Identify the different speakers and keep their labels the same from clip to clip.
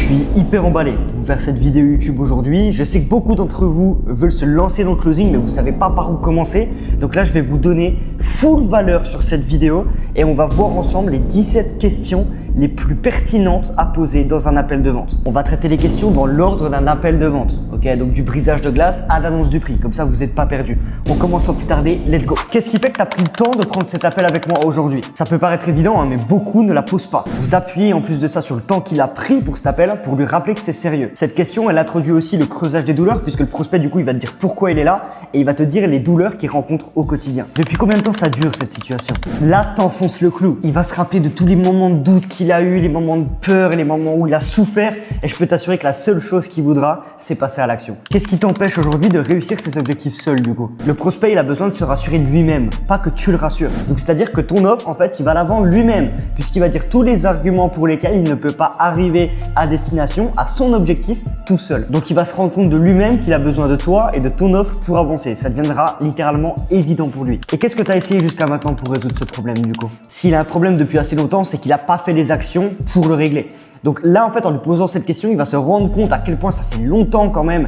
Speaker 1: suis hyper emballé de vous faire cette vidéo YouTube aujourd'hui. Je sais que beaucoup d'entre vous veulent se lancer dans le closing, mais vous ne savez pas par où commencer. Donc là, je vais vous donner full valeur sur cette vidéo et on va voir ensemble les 17 questions les plus pertinentes à poser dans un appel de vente. On va traiter les questions dans l'ordre d'un appel de vente. Ok, donc du brisage de glace à l'annonce du prix. Comme ça, vous n'êtes pas perdu. On commence sans plus tarder. Let's go. Qu'est-ce qui fait que tu as pris le temps de prendre cet appel avec moi aujourd'hui? Ça peut paraître évident, hein, mais beaucoup ne la posent pas. Vous appuyez en plus de ça sur le temps qu'il a pris pour cet appel pour lui rappeler que c'est sérieux. Cette question, elle introduit aussi le creusage des douleurs puisque le prospect, du coup, il va te dire pourquoi il est là et il va te dire les douleurs qu'il rencontre au quotidien. Depuis combien de temps ça dure cette situation? Là, t'enfonces le clou. Il va se rappeler de tous les moments de doute qu'il a eu, les moments de peur et les moments où il a souffert et je peux t'assurer que la seule chose qu'il voudra, c'est passer à l'action. Qu'est-ce qui t'empêche aujourd'hui de réussir ses objectifs seul du coup? Le prospect, il a besoin de se rassurer de lui-même, pas que tu le rassures. Donc c'est-à-dire que ton offre, en fait, il va la vendre lui-même puisqu'il va dire tous les arguments pour lesquels il ne peut pas arriver à destination, à son objectif tout seul. Donc il va se rendre compte de lui-même qu'il a besoin de toi et de ton offre pour avancer. Ça deviendra littéralement évident pour lui. Et qu'est-ce que tu as essayé jusqu'à maintenant pour résoudre ce problème du coup? S'il a un problème depuis assez longtemps, c'est qu'il n'a pas fait les actions pour le régler. Donc là, en fait, en lui posant cette question, il va se rendre compte à quel point ça fait longtemps quand même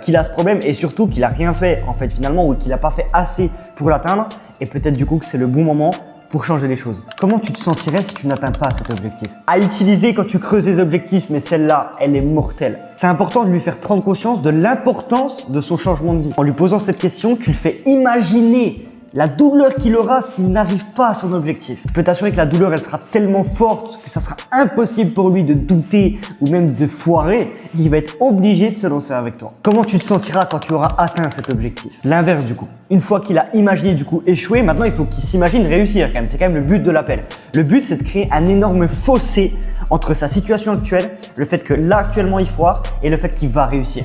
Speaker 1: qu'il a ce problème et surtout qu'il n'a rien fait en fait finalement ou qu'il n'a pas fait assez pour l'atteindre et peut-être du coup que c'est le bon moment pour changer les choses. Comment tu te sentirais si tu n'atteins pas cet objectif? À utiliser quand tu creuses les objectifs, mais celle-là, elle est mortelle. C'est important de lui faire prendre conscience de l'importance de son changement de vie. En lui posant cette question, tu le fais imaginer la douleur qu'il aura s'il n'arrive pas à son objectif. Je peux t'assurer que la douleur, elle sera tellement forte que ça sera impossible pour lui de douter ou même de foirer. Il va être obligé de se lancer avec toi. Comment tu te sentiras quand tu auras atteint cet objectif? L'inverse du coup. Une fois qu'il a imaginé du coup échouer, maintenant il faut qu'il s'imagine réussir quand même. C'est quand même le but de l'appel. Le but, c'est de créer un énorme fossé entre sa situation actuelle, le fait que là actuellement il foire et le fait qu'il va réussir.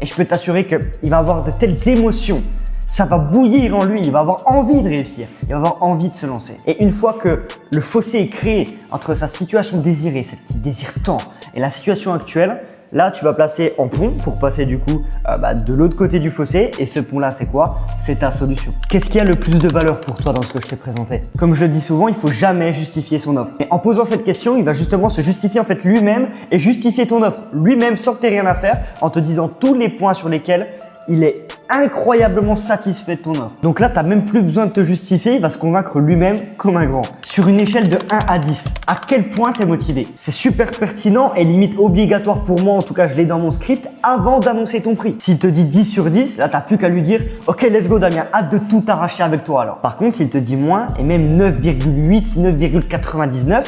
Speaker 1: Et je peux t'assurer qu'il va avoir de telles émotions. Ça va bouillir en lui, il va avoir envie de réussir, il va avoir envie de se lancer. Et une fois que le fossé est créé entre sa situation désirée, celle qu'il désire tant, et la situation actuelle, là tu vas placer en pont pour passer du coup de l'autre côté du fossé. Et ce pont-là, c'est quoi? C'est ta solution. Qu'est-ce qui a le plus de valeur pour toi dans ce que je t'ai présenté? Comme je le dis souvent, il faut jamais justifier son offre. Mais en posant cette question, il va justement se justifier en fait lui-même et justifier ton offre lui-même sans que tu aies rien à faire en te disant tous les points sur lesquels il est incroyablement satisfait de ton offre. Donc là, tu n'as même plus besoin de te justifier, il va se convaincre lui-même comme un grand. Sur une échelle de 1 à 10, à quel point tu es motivé? C'est super pertinent et limite obligatoire pour moi, en tout cas je l'ai dans mon script, avant d'annoncer ton prix. S'il te dit 10 sur 10, là tu n'as plus qu'à lui dire « Ok, let's go Damien, hâte de tout arracher avec toi alors ». Par contre, s'il te dit moins et même 9,8, 9,99,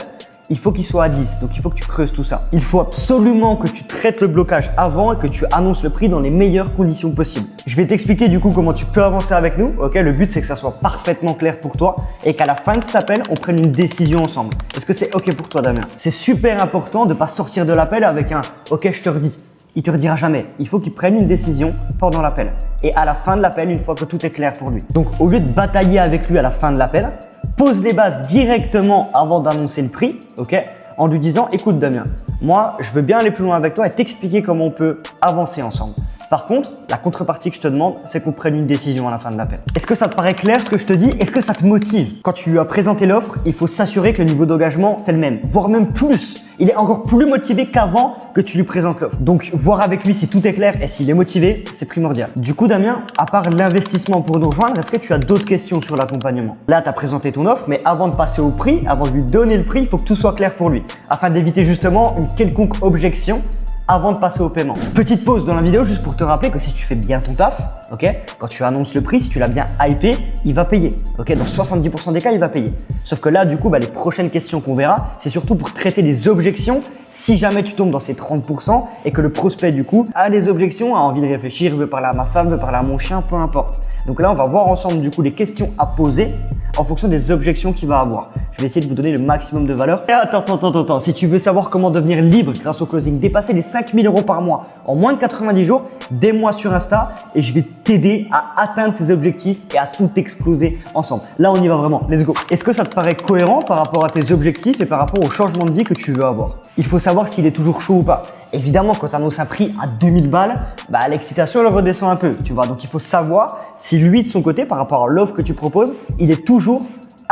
Speaker 1: il faut qu'il soit à 10, donc il faut que tu creuses tout ça. Il faut absolument que tu traites le blocage avant et que tu annonces le prix dans les meilleures conditions possibles. Je vais t'expliquer du coup comment tu peux avancer avec nous. Ok, le but c'est que ça soit parfaitement clair pour toi et qu'à la fin de cet appel, on prenne une décision ensemble. Est-ce que c'est ok pour toi Damien? C'est super important de ne pas sortir de l'appel avec un ok je te redis. Il te redira jamais. Il faut qu'il prenne une décision pendant l'appel et à la fin de l'appel, une fois que tout est clair pour lui. Donc au lieu de batailler avec lui à la fin de l'appel, pose les bases directement avant d'annoncer le prix, ok, en lui disant écoute Damien, moi je veux bien aller plus loin avec toi et t'expliquer comment on peut avancer ensemble. Par contre, la contrepartie que je te demande, c'est qu'on prenne une décision à la fin de l'appel. Est-ce que ça te paraît clair ce que je te dis? Est-ce que ça te motive? Quand tu lui as présenté l'offre, il faut s'assurer que le niveau d'engagement, c'est le même, voire même plus. Il est encore plus motivé qu'avant que tu lui présentes l'offre. Donc, voir avec lui si tout est clair et s'il est motivé, c'est primordial. Du coup, Damien, à part l'investissement pour nous rejoindre, est-ce que tu as d'autres questions sur l'accompagnement? Là, tu as présenté ton offre, mais avant de passer au prix, avant de lui donner le prix, il faut que tout soit clair pour lui, afin d'éviter justement une quelconque objection avant de passer au paiement. Petite pause dans la vidéo juste pour te rappeler que si tu fais bien ton taf, ok, quand tu annonces le prix, si tu l'as bien hypé, il va payer. Ok, dans 70% des cas, il va payer. Sauf que là, du coup, les prochaines questions qu'on verra, c'est surtout pour traiter des objections si jamais tu tombes dans ces 30% et que le prospect, du coup, a des objections, a envie de réfléchir, veut parler à ma femme, veut parler à mon chien, peu importe. Donc là, on va voir ensemble, du coup, les questions à poser en fonction des objections qu'il va avoir. Je vais essayer de vous donner le maximum de valeur. Et attends. Si tu veux savoir comment devenir libre grâce au closing, dépasser les 5 000 € par mois en moins de 90 jours, dis-moi sur Insta et je vais t'aider à atteindre ces objectifs et à tout exploser ensemble. Là, on y va vraiment. Let's go. Est-ce que ça te paraît cohérent par rapport à tes objectifs et par rapport au changement de vie que tu veux avoir? Il faut savoir s'il est toujours chaud ou pas. Évidemment, quand tu annonces un prix à 2000 balles, l'excitation elle redescend un peu, tu vois. Donc, il faut savoir si lui, de son côté, par rapport à l'offre que tu proposes, il est toujours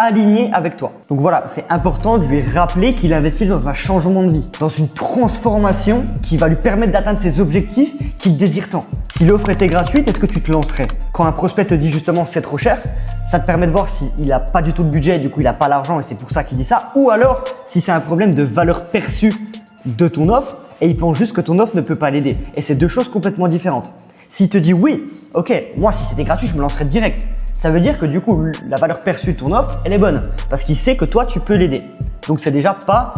Speaker 1: aligné avec toi. Donc voilà, c'est important de lui rappeler qu'il investit dans un changement de vie, dans une transformation qui va lui permettre d'atteindre ses objectifs qu'il désire tant. Si l'offre était gratuite, est-ce que tu te lancerais? Quand un prospect te dit justement c'est trop cher, ça te permet de voir s'il n'a pas du tout de budget et du coup il n'a pas l'argent et c'est pour ça qu'il dit ça, ou alors si c'est un problème de valeur perçue de ton offre et il pense juste que ton offre ne peut pas l'aider. Et c'est deux choses complètement différentes. S'il te dit oui, ok, moi si c'était gratuit, je me lancerais direct. Ça veut dire que du coup, la valeur perçue de ton offre, elle est bonne parce qu'il sait que toi, tu peux l'aider. Donc, c'est déjà pas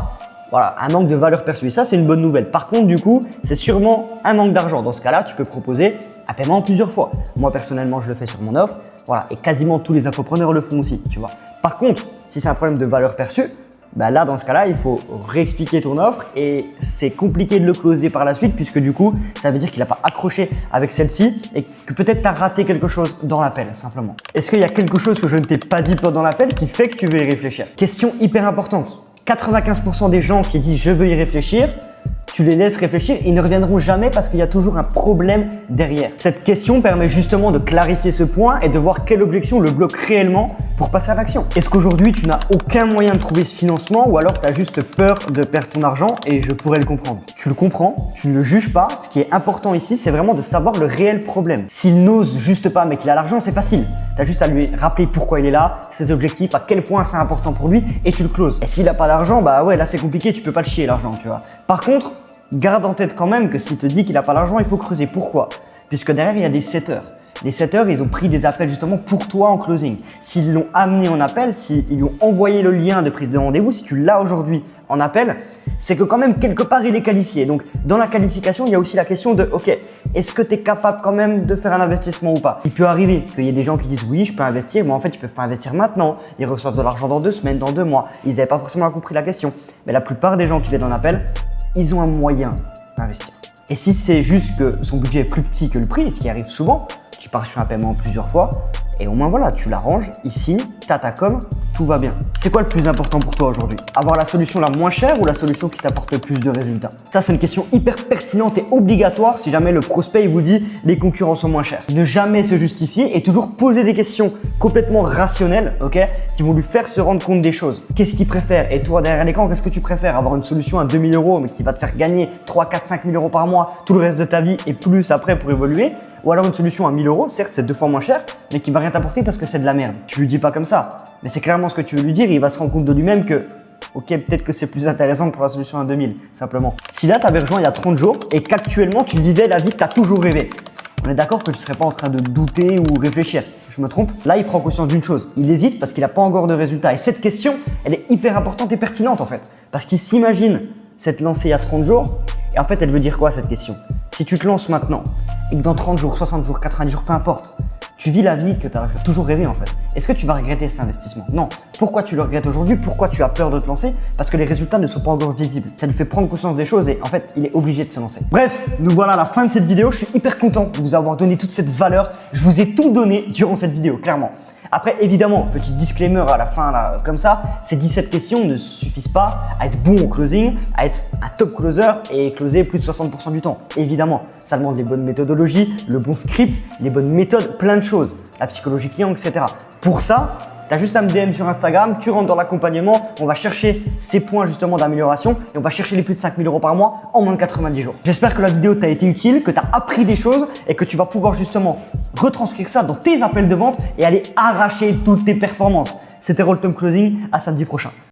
Speaker 1: un manque de valeur perçue. Et ça, c'est une bonne nouvelle. Par contre, du coup, c'est sûrement un manque d'argent. Dans ce cas-là, tu peux proposer un paiement plusieurs fois. Moi, personnellement, je le fais sur mon offre. Voilà, et quasiment tous les infopreneurs le font aussi, tu vois. Par contre, si c'est un problème de valeur perçue, bah là, dans ce cas-là, il faut réexpliquer ton offre et c'est compliqué de le closer par la suite puisque du coup, ça veut dire qu'il n'a pas accroché avec celle-ci et que peut-être tu as raté quelque chose dans l'appel, simplement. Est-ce qu'il y a quelque chose que je ne t'ai pas dit pendant l'appel qui fait que tu veux y réfléchir? Question hyper importante. 95% des gens qui disent « je veux y réfléchir », tu les laisses réfléchir, ils ne reviendront jamais parce qu'il y a toujours un problème derrière. Cette question permet justement de clarifier ce point et de voir quelle objection le bloque réellement pour passer à l'action. Est-ce qu'aujourd'hui tu n'as aucun moyen de trouver ce financement ou alors tu as juste peur de perdre ton argent et je pourrais le comprendre? Tu le comprends, tu ne le juges pas. Ce qui est important ici, c'est vraiment de savoir le réel problème. S'il n'ose juste pas mais qu'il a l'argent, c'est facile. Tu as juste à lui rappeler pourquoi il est là, ses objectifs, à quel point c'est important pour lui et tu le closes. Et s'il n'a pas d'argent, bah ouais, là c'est compliqué, tu peux pas le chier l'argent, tu vois. Par contre, garde en tête quand même que s'il te dit qu'il n'a pas l'argent, il faut creuser. Pourquoi? Puisque derrière, il y a des setters. Les setters, ils ont pris des appels justement pour toi en closing. S'ils l'ont amené en appel, s'ils lui ont envoyé le lien de prise de rendez-vous, si tu l'as aujourd'hui en appel, c'est que quand même quelque part, il est qualifié. Donc, dans la qualification, il y a aussi la question de « Ok, est-ce que tu es capable quand même de faire un investissement ou pas ?» Il peut arriver qu'il y ait des gens qui disent « Oui, je peux investir », mais en fait, ils ne peuvent pas investir maintenant. Ils reçoivent de l'argent dans 2 semaines, dans 2 mois. Ils n'avaient pas forcément compris la question. Mais la plupart des gens qui viennent en appel, ils ont un moyen d'investir. Et si c'est juste que son budget est plus petit que le prix, ce qui arrive souvent, tu pars sur un paiement plusieurs fois et au moins voilà, tu l'arranges, il signe, t'as ta com, tout va bien. C'est quoi le plus important pour toi aujourd'hui? Avoir la solution la moins chère ou la solution qui t'apporte le plus de résultats? Ça, c'est une question hyper pertinente et obligatoire si jamais le prospect il vous dit les concurrents sont moins chers. Ne jamais se justifier et toujours poser des questions complètement rationnelles, ok, qui vont lui faire se rendre compte des choses. Qu'est-ce qu'il préfère? Et toi, derrière l'écran, qu'est-ce que tu préfères? Avoir une solution à 2000 € mais qui va te faire gagner 3, 4, 5 000 € par mois tout le reste de ta vie et plus après pour évoluer? Ou alors une solution à 1000 €, certes c'est 2 fois moins cher, mais qui va rien t'apporter parce que c'est de la merde. Tu lui dis pas comme ça, mais c'est clairement ce que tu veux lui dire et il va se rendre compte de lui-même que ok, peut-être que c'est plus intéressant pour la solution à 2000, simplement. Si là tu avais rejoint il y a 30 jours et qu'actuellement tu vivais la vie que tu as toujours rêvé, on est d'accord que tu ne serais pas en train de douter ou réfléchir. Je me trompe? Là, il prend conscience d'une chose. Il hésite parce qu'il n'a pas encore de résultat. Et cette question, elle est hyper importante et pertinente en fait. Parce qu'il s'imagine s'être lancé il y a 30 jours et en fait, elle veut dire quoi cette question? Si tu te lances maintenant et que dans 30 jours, 60 jours, 90 jours, peu importe, tu vis la vie que tu as toujours rêvé en fait. Est-ce que tu vas regretter cet investissement? Non. Pourquoi tu le regrettes aujourd'hui? Pourquoi tu as peur de te lancer? Parce que les résultats ne sont pas encore visibles. Ça lui fait prendre conscience des choses et en fait, il est obligé de se lancer. Bref, nous voilà à la fin de cette vidéo. Je suis hyper content de vous avoir donné toute cette valeur. Je vous ai tout donné durant cette vidéo, clairement. Après, évidemment, petit disclaimer à la fin, là, comme ça, ces 17 questions ne suffisent pas à être bon au closing, à être un top closer et closer plus de 60% du temps. Évidemment, ça demande les bonnes méthodologies, le bon script, les bonnes méthodes, plein de choses, la psychologie client, etc. Pour ça, tu as juste à me DM sur Instagram, tu rentres dans l'accompagnement, on va chercher ces points justement d'amélioration et on va chercher les plus de 5 000 € par mois en moins de 90 jours. J'espère que la vidéo t'a été utile, que tu as appris des choses et que tu vas pouvoir justement retranscrire ça dans tes appels de vente et aller arracher toutes tes performances. C'était Roll Time Closing, à samedi prochain.